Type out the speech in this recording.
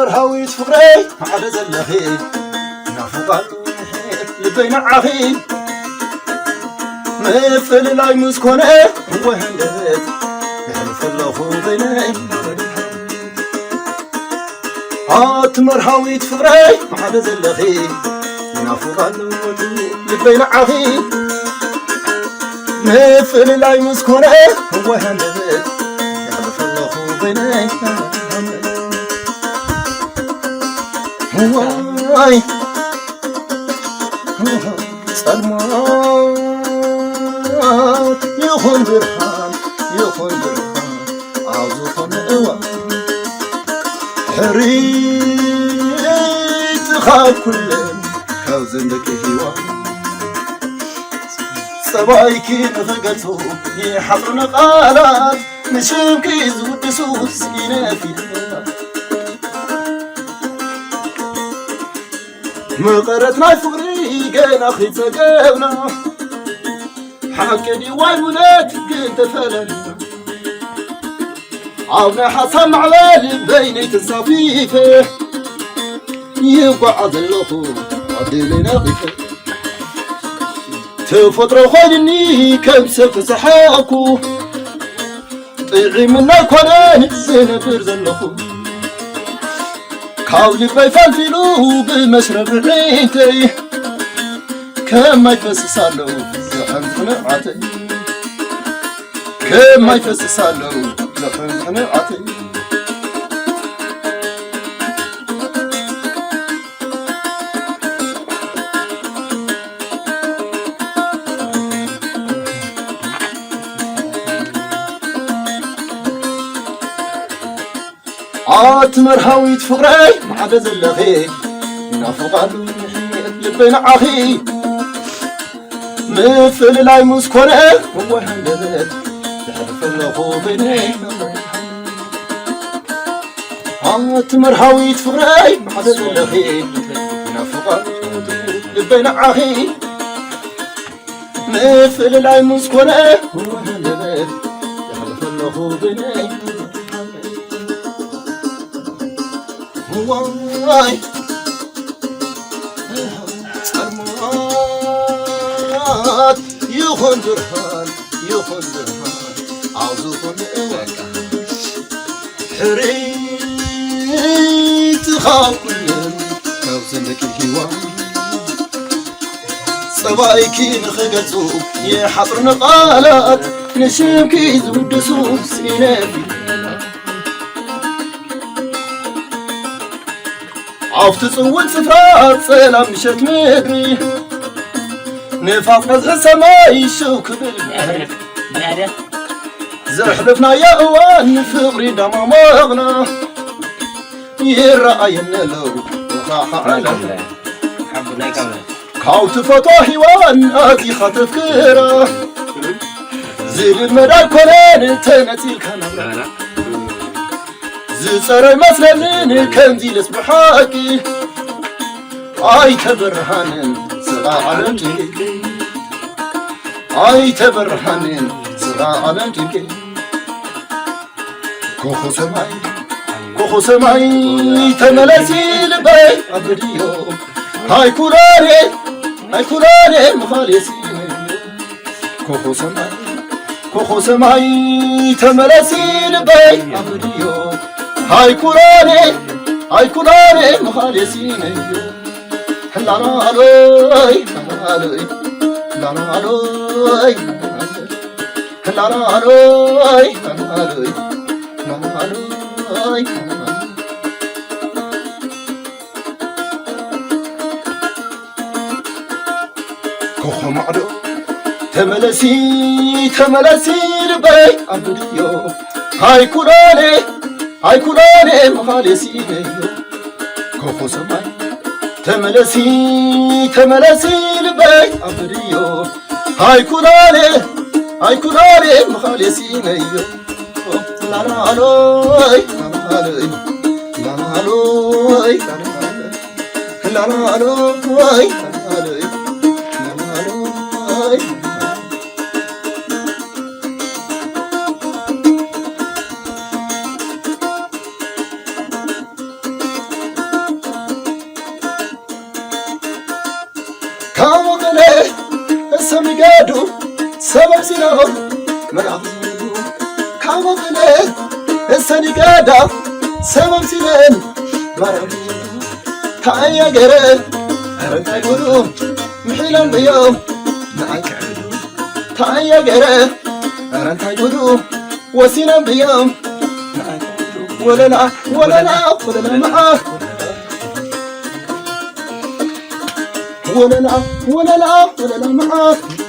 مرهوي تفقري على زلخي نافقال لبين عخي مفل لاي مسكونه وهندت يحلف الله بيني هات مرهوي تفقري على زلخي نافقال لبين عخي مفل لاي مسكونه وهندت يحلف الله بيني واي سلمات يخون برهان عاوزكم اوا حريت خاب كلن كوزندك هوا صبايكي نفقتو يحضرنا قالات نشمكي زودسو سكينة فيها مقرتنا فقري قينا خي تقونا حكني والولاد قلت فلنا عاونا حسن على بيني تصافيفه يقعد اللخو عدلنا غيفه تفطر خيرني كم سف سحاكو طيعي منا كونان زنبر زلخو كاولي بيفلفلو بمشرب عينتي كما يفسسالو زحن عتي كما يفسسالو زحن عتي عات مرهوي تفقري معد زلخي نافقالو لبين عخي مثل لاي مسكونه هو هندبت يحلف الله بيني عات مرهوي تفقري معد زلخي نافقالو لبين عخي مثل لاي مسكونه هو هندبت يحلف الله بيني واي سلمات يخون درهان عاوزكم اواكا حريت خاف كلن كوزنك الهوان صبايكي نخقزو يحضرنا قالات نشمكي زودسو سينافي عفت صوت سفرات سلام مشت مدري نفاق نزع السماي شوك بالمعرف زحلفنا يا اوان فغري دما مغنا يرأي النلو وخاح على كاوت فتاحي وان اتي خطف كرا زيل المدار كورين تنتي الكنبرا زصري مسلني كنزي لسبحاكي اي تبرهانن صغا علمتي اي تبرهانن صغا علمتي كوخو سماي تملسي لبي ابديو هاي كوراري مخالسي كوخو سماي تملسي لبي ابديو هاي كوراري مخالسين لانا علوي كوخو معدو تملسي لبي ابديو هاي كوراري مخالسين كوخو سماي تملسي لبي أبريو هاي كوراري مخالسين لانا علوي قادو سبب سينو مرعب كاما خلال السني قادا سبب سينين مرعب تايا قرال أرنتا يقولوا محيلا بيوم معاك تايا قرال أرنتا يقولوا وسينا بيوم ولا لا ولا لا ولا لا معاك ولا لا ولا لا ولا لا معاك